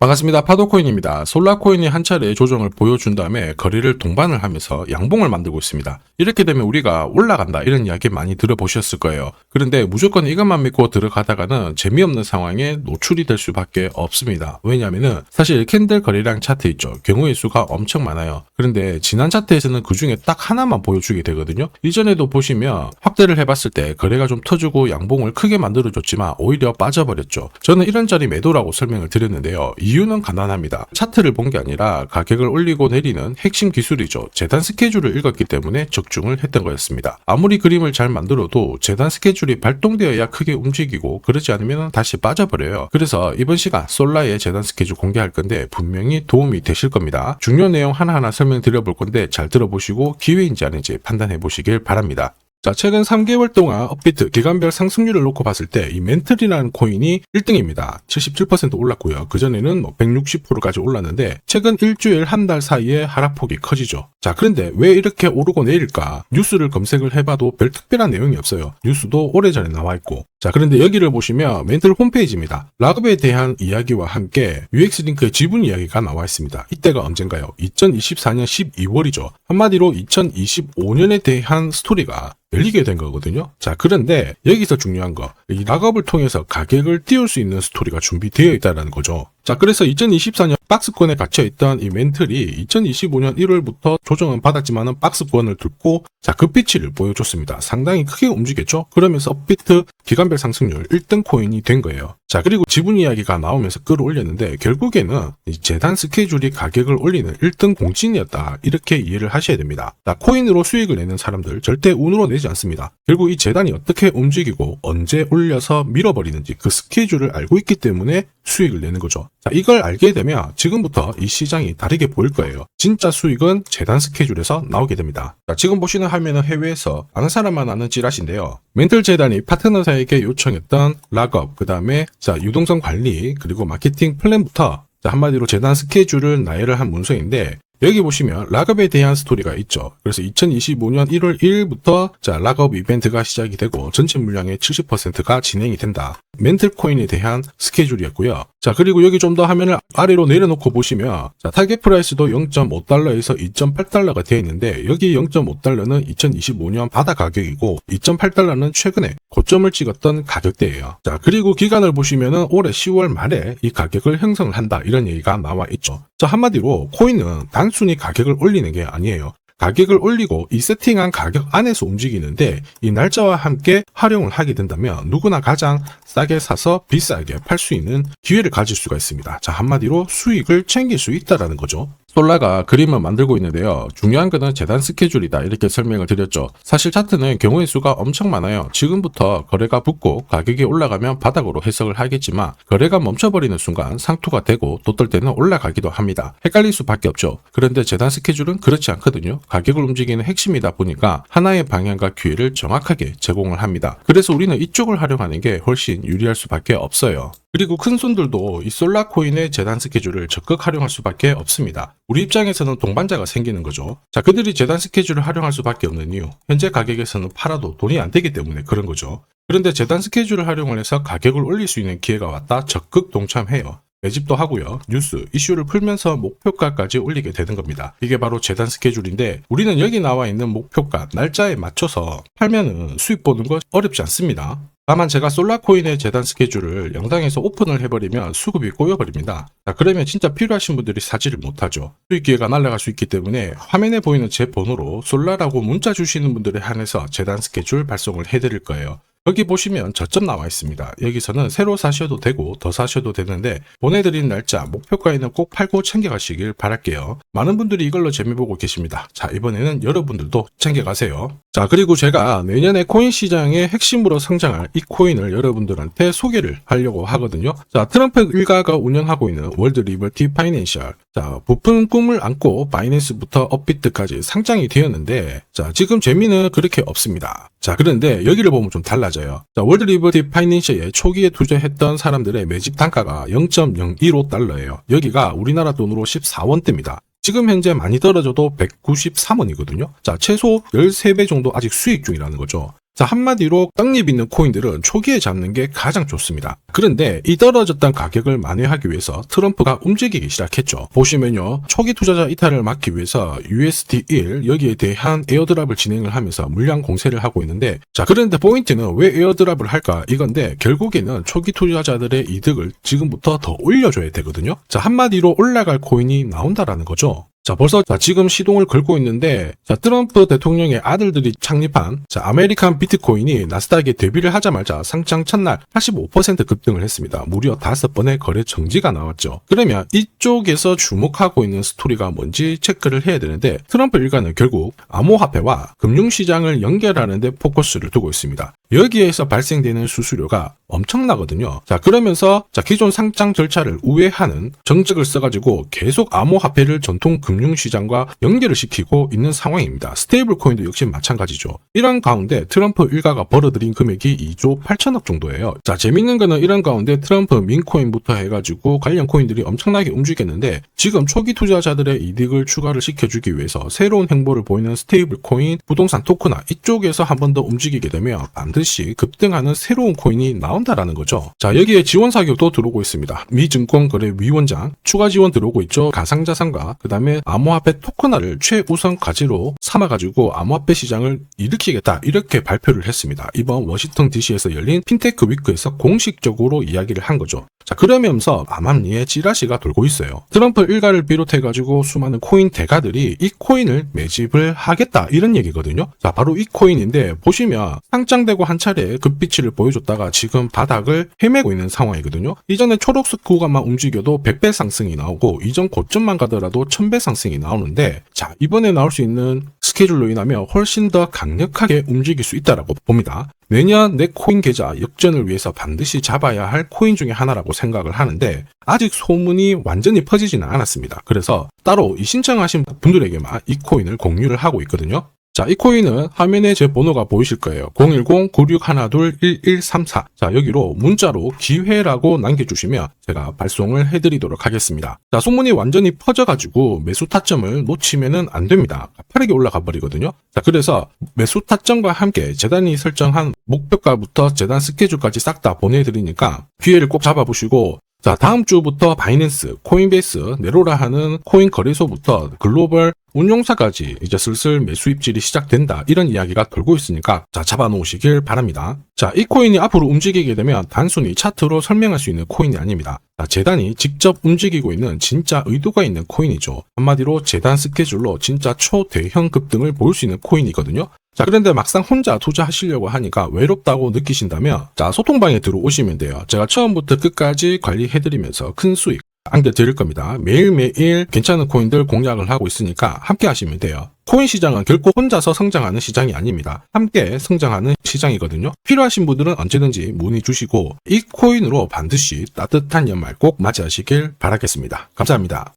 반갑습니다. 파도코인입니다. 솔라코인이 한 차례 조정을 보여준 다음에 거래를 동반을 하면서 양봉을 만들고 있습니다. 이렇게 되면 우리가 올라간다 이런 이야기 많이 들어보셨을 거예요. 그런데 무조건 이것만 믿고 들어가다가는 재미없는 상황에 노출이 될 수밖에 없습니다. 왜냐하면 사실 캔들 거래량 차트 있죠. 경우의 수가 엄청 많아요. 그런데 지난 차트에서는 그 중에 딱 하나만 보여주게 되거든요. 이전에도 보시면 확대를 해봤을 때 거래가 좀 터지고 양봉을 크게 만들어줬지만 오히려 빠져버렸죠. 저는 이런 자리 매도라고 설명을 드렸는데요. 이유는 간단합니다. 차트를 본 게 아니라 가격을 올리고 내리는 핵심 기술이죠. 재단 스케줄을 읽었기 때문에 적중을 했던 거였습니다. 아무리 그림을 잘 만들어도 재단 스케줄이 발동되어야 크게 움직이고 그러지 않으면 다시 빠져버려요. 그래서 이번 시간 솔라의 재단 스케줄 공개할 건데 분명히 도움이 되실 겁니다. 중요한 내용 하나하나 설명드려 볼 건데 잘 들어보시고 기회인지 아닌지 판단해 보시길 바랍니다. 자, 최근 3개월 동안 업비트 기간별 상승률을 놓고 봤을 때 이 멘틀이라는 코인이 1등입니다. 77% 올랐고요. 그전에는 160%까지 올랐는데 최근 일주일 한 달 사이에 하락폭이 커지죠. 자, 그런데 왜 이렇게 오르고 내릴까? 뉴스를 검색을 해봐도 별 특별한 내용이 없어요. 뉴스도 오래전에 나와 있고. 자, 그런데 여기를 보시면 멘틀 홈페이지입니다. 락업에 대한 이야기와 함께 UX링크의 지분 이야기가 나와 있습니다. 이때가 언젠가요? 2024년 12월이죠. 한마디로 2025년에 대한 스토리가 열리게 된 거거든요. 자, 그런데 여기서 중요한 거, 이 락업을 통해서 가격을 띄울 수 있는 스토리가 준비되어 있다는 거죠. 자, 그래서 2024년 박스권에 갇혀있던 이 멘틀이 2025년 1월부터 조정은 받았지만은 박스권을 뚫고 자, 급비치를 보여줬습니다. 상당히 크게 움직였죠? 그러면서 업비트 기간별 상승률 1등 코인이 된 거예요. 자, 그리고 지분 이야기가 나오면서 끌어올렸는데 결국에는 이 재단 스케줄이 가격을 올리는 1등 공신이었다. 이렇게 이해를 하셔야 됩니다. 자, 코인으로 수익을 내는 사람들 절대 운으로 내지 않습니다. 결국 이 재단이 어떻게 움직이고 언제 올려서 밀어버리는지 그 스케줄을 알고 있기 때문에 수익을 내는 거죠. 자, 이걸 알게 되면 지금부터 이 시장이 다르게 보일 거예요. 진짜 수익은 재단 스케줄에서 나오게 됩니다. 자, 지금 보시는 화면은 해외에서 아는 사람만 아는 찌라시인데요. 멘틀 재단이 파트너사에게 요청했던 락업, 그 다음에 자, 유동성 관리, 그리고 마케팅 플랜부터 자, 한마디로 재단 스케줄을 나열을 한 문서인데 여기 보시면 락업에 대한 스토리가 있죠. 그래서 2025년 1월 1일부터 자, 락업 이벤트가 시작이 되고 전체 물량의 70%가 진행이 된다. 멘틀 코인에 대한 스케줄이었고요. 자, 그리고 여기 좀 더 화면을 아래로 내려놓고 보시면 자, 타겟 프라이스도 0.5달러에서 2.8달러가 되어 있는데 여기 0.5달러는 2025년 바다 가격이고 2.8달러는 최근에 고점을 찍었던 가격대예요. 자, 그리고 기간을 보시면은 올해 10월 말에 이 가격을 형성을 한다. 이런 얘기가 나와 있죠. 자, 한마디로 코인은 단순히 가격을 올리는 게 아니에요. 가격을 올리고 이 세팅한 가격 안에서 움직이는데 이 날짜와 함께 활용을 하게 된다면 누구나 가장 싸게 사서 비싸게 팔 수 있는 기회를 가질 수가 있습니다. 자, 한마디로 수익을 챙길 수 있다라는 거죠. 솔라가 그림을 만들고 있는데요. 중요한 거는 재단 스케줄이다 이렇게 설명을 드렸죠. 사실 차트는 경우의 수가 엄청 많아요. 지금부터 거래가 붙고 가격이 올라가면 바닥으로 해석을 하겠지만 거래가 멈춰버리는 순간 상투가 되고 또 뜰 때는 올라가기도 합니다. 헷갈릴 수밖에 없죠. 그런데 재단 스케줄은 그렇지 않거든요. 가격을 움직이는 핵심이다 보니까 하나의 방향과 기회를 정확하게 제공을 합니다. 그래서 우리는 이쪽을 활용하는 게 훨씬 유리할 수밖에 없어요. 그리고 큰 손들도 이 솔라코인의 재단 스케줄을 적극 활용할 수밖에 없습니다. 우리 입장에서는 동반자가 생기는 거죠. 자, 그들이 재단 스케줄을 활용할 수밖에 없는 이유, 현재 가격에서는 팔아도 돈이 안 되기 때문에 그런 거죠. 그런데 재단 스케줄을 활용을 해서 가격을 올릴 수 있는 기회가 왔다 적극 동참해요. 매집도 하고요. 뉴스, 이슈를 풀면서 목표가까지 올리게 되는 겁니다. 이게 바로 재단 스케줄인데 우리는 여기 나와 있는 목표가 날짜에 맞춰서 팔면은 수익 보는 거 어렵지 않습니다. 다만 제가 솔라코인의 재단 스케줄을 영상에서 오픈을 해버리면 수급이 꼬여버립니다. 자, 그러면 진짜 필요하신 분들이 사지를 못하죠. 수익 기회가 날아갈 수 있기 때문에 화면에 보이는 제 번호로 솔라라고 문자 주시는 분들에 한해서 재단 스케줄 발송을 해드릴 거예요. 여기 보시면 저점 나와 있습니다. 여기서는 새로 사셔도 되고 더 사셔도 되는데 보내드린 날짜 목표가에는 꼭 팔고 챙겨가시길 바랄게요. 많은 분들이 이걸로 재미보고 계십니다. 자, 이번에는 여러분들도 챙겨가세요. 자, 그리고 제가 내년에 코인 시장의 핵심으로 성장할 이 코인을 여러분들한테 소개를 하려고 하거든요. 자, 트럼프 일가가 운영하고 있는 월드 리버티 파이낸셜. 자, 부푼 꿈을 안고 바이낸스부터 업비트까지 상장이 되었는데 자, 지금 재미는 그렇게 없습니다. 자, 그런데 여기를 보면 좀 달라져요. 자, 월드 리버티 파이낸셜에 초기에 투자했던 사람들의 매집 단가가 0.015달러예요. 여기가 우리나라 돈으로 14원대입니다. 지금 현재 많이 떨어져도 193원이거든요. 자, 최소 13배 정도 아직 수익 중이라는 거죠. 자, 한마디로 떡잎 있는 코인들은 초기에 잡는 게 가장 좋습니다. 그런데 이 떨어졌던 가격을 만회하기 위해서 트럼프가 움직이기 시작했죠. 보시면요, 초기 투자자 이탈을 막기 위해서 USD1 여기에 대한 에어드랍을 진행을 하면서 물량 공세를 하고 있는데, 자, 그런데 포인트는 왜 에어드랍을 할까 이건데, 결국에는 초기 투자자들의 이득을 지금부터 더 올려줘야 되거든요. 자, 한마디로 올라갈 코인이 나온다라는 거죠. 자, 벌써 지금 시동을 걸고 있는데, 자, 트럼프 대통령의 아들들이 창립한 아메리칸 비트코인이 나스닥에 데뷔를 하자마자 상장 첫날 85% 급등을 했습니다. 무려 5번의 거래 정지가 나왔죠. 그러면 이쪽에서 주목하고 있는 스토리가 뭔지 체크를 해야 되는데, 트럼프 일가는 결국 암호화폐와 금융시장을 연결하는 데 포커스를 두고 있습니다. 여기에서 발생되는 수수료가 엄청나거든요. 자, 그러면서 기존 상장 절차를 우회하는 정책을 써가지고 계속 암호화폐를 전통 금융시장과 연결을 시키고 있는 상황입니다. 스테이블 코인도 역시 마찬가지죠. 이런 가운데 트럼프 일가가 벌어들인 금액이 2조 8천억 정도예요. 자, 재밌는 거는 이런 가운데 트럼프 민코인부터 해가지고 관련 코인들이 엄청나게 움직였는데, 지금 초기 투자자들의 이득을 추가를 시켜주기 위해서 새로운 행보를 보이는 스테이블 코인, 부동산 토크나 이쪽에서 한 번 더 움직이게 되면 반드시 급등하는 새로운 코인이 나온다라는 거죠. 자, 여기에 지원 사격도 들어오고 있습니다. 미 증권거래위원장 추가 지원 들어오고 있죠. 가상자산과 그 다음에 암호화폐 토큰화를 최우선 과제로 삼아가지고 암호화폐 시장을 일으키겠다, 이렇게 발표를 했습니다. 이번 워싱턴 DC에서 열린 핀테크 위크에서 공식적으로 이야기를 한 거죠. 자, 그러면서 암암리에 찌라시가 돌고 있어요. 트럼프 일가를 비롯해가지고 수많은 코인 대가들이 이 코인을 매집을 하겠다, 이런 얘기거든요. 자, 바로 이 코인인데, 보시면 상장되고 한 차례 급비치를 보여줬다가 지금 바닥을 헤매고 있는 상황이거든요. 이전에 초록색 구간만 움직여도 100배 상승이 나오고, 이전 고점만 가더라도 1000배 상승이 나오는데, 자, 이번에 나올 수 있는 스케줄로 인하면 훨씬 더 강력하게 움직일 수 있다라고 봅니다. 내년 내 코인 계좌 역전을 위해서 반드시 잡아야 할 코인 중에 하나라고 생각을 하는데, 아직 소문이 완전히 퍼지지는 않았습니다. 그래서 따로 이 신청하신 분들에게만 이 코인을 공유를 하고 있거든요. 자, 이 코인은 화면에 제 번호가 보이실 거예요. 010-9612-1134. 자, 여기로 문자로 기회라고 남겨주시면 제가 발송을 해드리도록 하겠습니다. 자, 소문이 완전히 퍼져가지고 매수 타점을 놓치면은 안 됩니다. 빠르게 올라가 버리거든요. 자, 그래서 매수 타점과 함께 재단이 설정한 목표가부터 재단 스케줄까지 싹 다 보내드리니까 기회를 꼭 잡아보시고, 자, 다음 주부터 바이낸스, 코인베이스, 네로라 하는 코인 거래소부터 글로벌 운용사까지 이제 슬슬 매수 입질이 시작된다, 이런 이야기가 돌고 있으니까 자, 잡아놓으시길 바랍니다. 자, 이 코인이 앞으로 움직이게 되면 단순히 차트로 설명할 수 있는 코인이 아닙니다. 자, 재단이 직접 움직이고 있는 진짜 의도가 있는 코인이죠. 한마디로 재단 스케줄로 진짜 초대형 급등을 보일 수 있는 코인이거든요. 자, 그런데 막상 혼자 투자하시려고 하니까 외롭다고 느끼신다면, 자, 소통방에 들어오시면 돼요. 제가 처음부터 끝까지 관리해드리면서 큰 수익 안겨드릴 겁니다. 매일매일 괜찮은 코인들 공략을 하고 있으니까 함께 하시면 돼요. 코인 시장은 결코 혼자서 성장하는 시장이 아닙니다. 함께 성장하는 시장이거든요. 필요하신 분들은 언제든지 문의 주시고, 이 코인으로 반드시 따뜻한 연말 꼭 맞이하시길 바라겠습니다. 감사합니다.